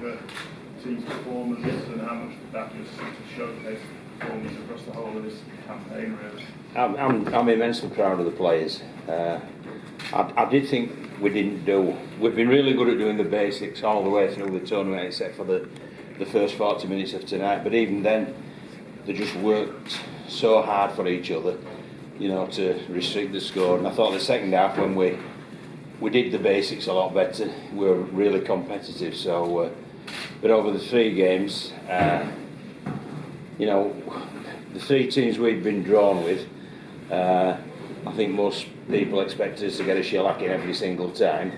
the team's performance, and how much did that just showcase the performance across the whole of this campaign, really? I'm immensely proud of the players. I did think we've been really good at doing the basics all the way through the tournament, except for the first 40 minutes of tonight. But even then, they just worked so hard for each other, you know, to restrict the score. And I thought the second half, when we did the basics a lot better, we were really competitive. So, but over the 3 games, you know, the 3 teams we'd been drawn with, I think most people expect us to get a shellacking every single time,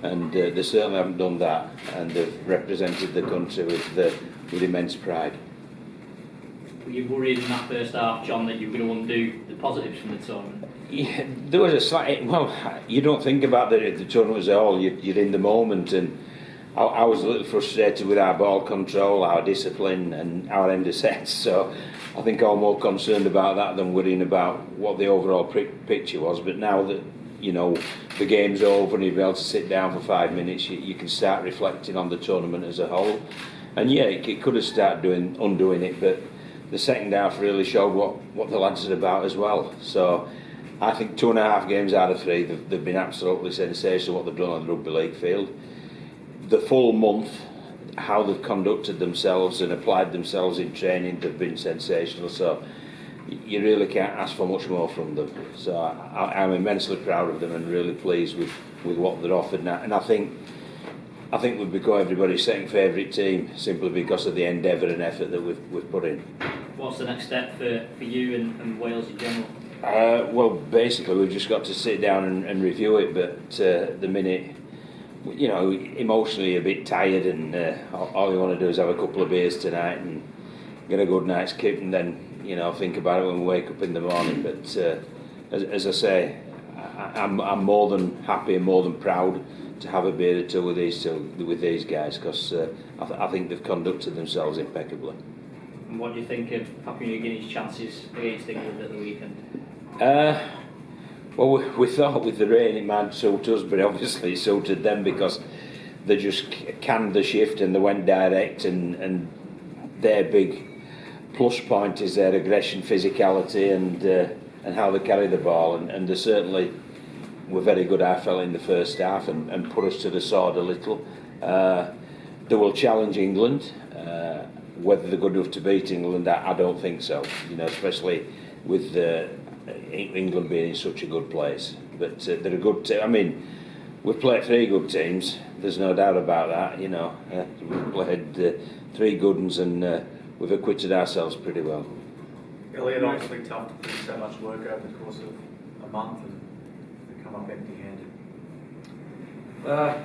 and they certainly haven't done that, and they've represented the country with immense pride. Were you worried in that first half, John, that you were going to undo the positives from the tournament? Yeah, there was a slight. Well, you don't think about the tournament as a whole. You're in the moment, and I was a little frustrated with our ball control, our discipline, and our end of sets. So I think I'm more concerned about that than worrying about what the overall picture was. But now that, you know, the game's over and you'll be able to sit down for 5 minutes, you can start reflecting on the tournament as a whole. And yeah, it could have started undoing it, but the second half really showed what the lads are about as well. So I think 2.5 games out of 3, they've been absolutely sensational what they've done on the rugby league field. The full month, how they've conducted themselves and applied themselves in training, they've been sensational. So you really can't ask for much more from them. So I'm immensely proud of them and really pleased with what they're offered now. And I think we've become everybody's second favourite team simply because of the endeavour and effort that we've put in. What's the next step for you and Wales in general? Well, basically we've just got to sit down and review it, but the minute, you know, emotionally a bit tired, and all you want to do is have a couple of beers tonight and get a good night's kip, and then, you know, think about it when we wake up in the morning. But as I say, I'm more than happy and more than proud to have a beer or two with these guys, because I think they've conducted themselves impeccably. And what do you think of Papua New Guinea's chances against England at the weekend? Well, we thought with the rain it might suit us, but obviously it suited them because they just canned the shift and they went direct, and their big plus point is their aggression, physicality, and how they carry the ball, and they certainly were very good, I felt, in the first half and put us to the sword a little. They will challenge England. Whether they're good enough to beat England, I don't think so. You know, especially with England being in such a good place. But they're a good team. I mean, we've played 3 good teams. There's no doubt about that. You know, we've played 3 good ones, and we've acquitted ourselves pretty well. Elliot, obviously tough to put so much work over the course of a month and come up empty-handed.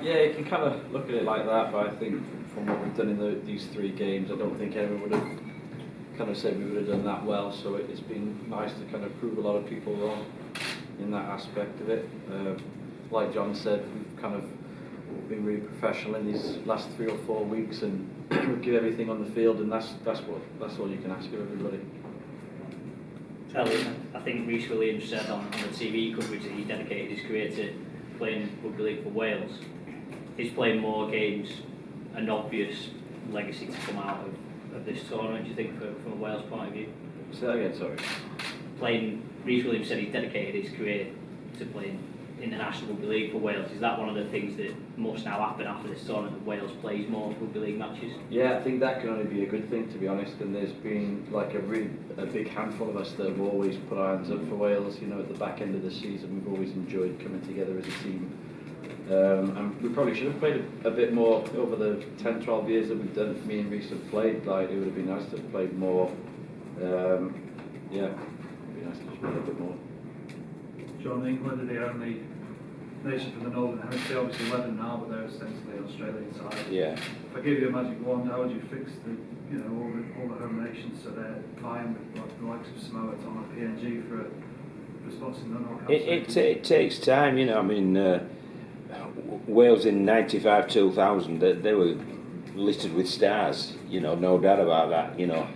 Yeah, you can kind of look at it like that, but I think from what we've done in these 3 games, I don't think anyone would have kind of said we would have done that well. So it's been nice to kind of prove a lot of people wrong in that aspect of it. Like John said, we've kind of been really professional in these last 3 or 4 weeks, and give everything on the field, and that's all you can ask of everybody. Elliot, I think Rhys Williams said on the TV coverage that he dedicated his career to playing rugby league for Wales. Is playing more games an obvious legacy to come out of this tournament, do you think, from a Wales point of view? Say that again, sorry. Rhys Williams said he dedicated his career to playing in the National Rugby League for Wales. Is that one of the things that must now happen after this tournament, that Wales plays more rugby league matches? Yeah, I think that can only be a good thing, to be honest. And there's been like a big handful of us that have always put our hands up for Wales. You know, at the back end of the season, we've always enjoyed coming together as a team. And we probably should have played a bit more over the 10-12 years that we've done. Me and Rhys have played. Like, it would have been nice to have played more. Yeah, it would be nice to just play a bit more. John, England are the only nation from the Northern Hemisphere, obviously Lebanon now, but they're ostensibly an Australian side. Yeah. If I give you a magic wand, how would you fix all the home nations so they're vying with the likes of Samoa, Tonga, PNG for spots in the knockout? It takes time, you know. I mean, Wales in '95, 2000, they were littered with stars. You know, no doubt about that. You know,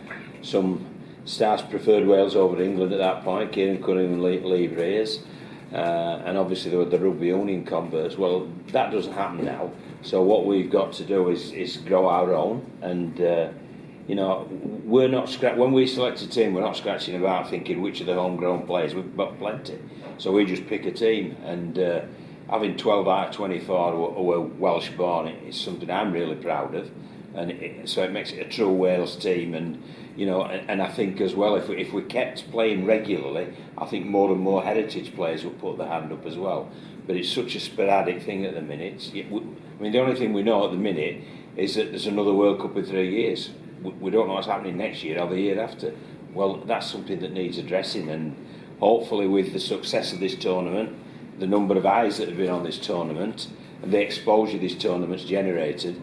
some stars preferred Wales over England at that point. Kear and Cunningham and Lee Reyes. And obviously there were the rugby union converts. Well, that doesn't happen now. So what we've got to do is grow our own, and you know, we're not when we select a team, we're not scratching about thinking which are the homegrown players. We've got plenty, so we just pick a team, and having 12 out of 24 who were Welsh born is something I'm really proud of, and so it makes it a true Wales team. And you know, and I think as well, if we kept playing regularly, I think more and more heritage players would put their hand up as well. But it's such a sporadic thing at the minute. I mean, the only thing we know at the minute is that there's another World Cup in 3 years. We don't know what's happening next year or the year after. Well, that's something that needs addressing, and hopefully with the success of this tournament, the number of eyes that have been on this tournament, and the exposure this tournament's generated,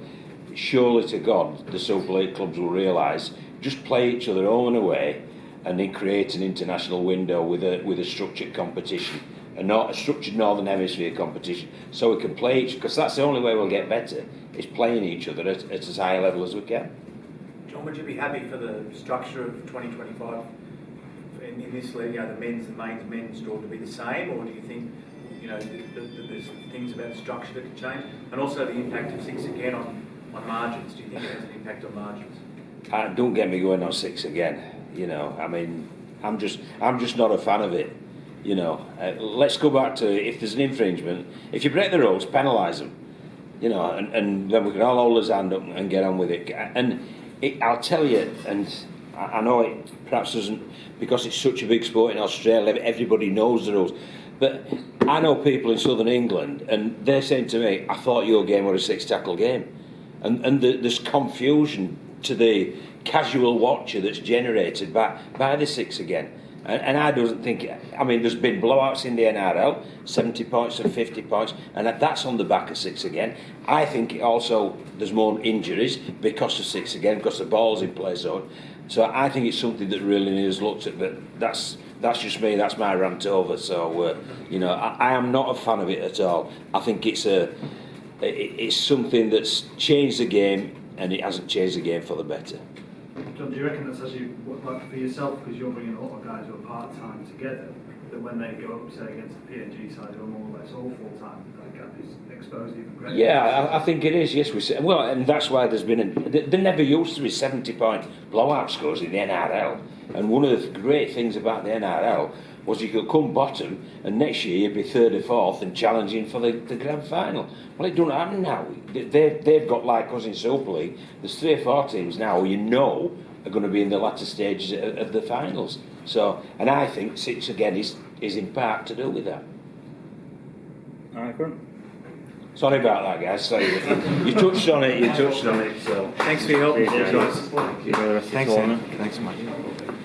surely to God, the Super League clubs will realise, just play each other home and away, and then create an international window with a structured competition, and not a structured Northern Hemisphere competition, so we can play each, because that's the only way we'll get better, is playing each other at as high a level as we can. John, would you be happy for the structure of 2025 in this league, you know, the men's and men's draw to be the same, or do you think, you know, that there's things about the structure that could change, and also the impact of 6 again on margins? Do you think it has an impact on margins? Don't get me going on 6 again. You know, I mean, I'm just not a fan of it. You know, let's go back to, if there's an infringement, if you break the rules, penalise them. You know, and then we can all hold his hand up and get on with it. And I'll tell you, and I know it perhaps doesn't, because it's such a big sport in Australia, everybody knows the rules. But I know people in southern England, and they're saying to me, I thought your game was a 6-tackle game. And there's confusion to the casual watcher that's generated by the 6 again. And I don't think, I mean, there's been blowouts in the NRL, 70 points and 50 points, and that's on the back of 6 again. I think also there's more injuries because of 6 again, because the ball's in play zone. So I think it's something that really needs looked at, but that's just me, that's my rant over. So, you know, I am not a fan of it at all. I think it's something that's changed the game, and it hasn't changed the game for the better. John, do you reckon that's actually, like, for yourself, because you're bringing a lot of guys who are part-time together, that when they go up, say, against the PNG side, who are more or less all full-time, that gap is exposed even greater? Yeah, I think it is, yes. Well, and that's why there's been there never used to be 70-point blowout scores in the NRL. And one of the great things about the NRL was you could come bottom, and next year you'd be 3rd or 4th and challenging for the grand final. Well, it doesn't happen now. They've got, like us in Super League, there's 3 or 4 teams now who you know are going to be in the latter stages of the finals. So, and I think 6 again is in part to do with that. I agree. Sorry about that, guys. Sorry. You touched on it. So Thanks for your help. Thank you for the rest of the tournament. Thanks, mate.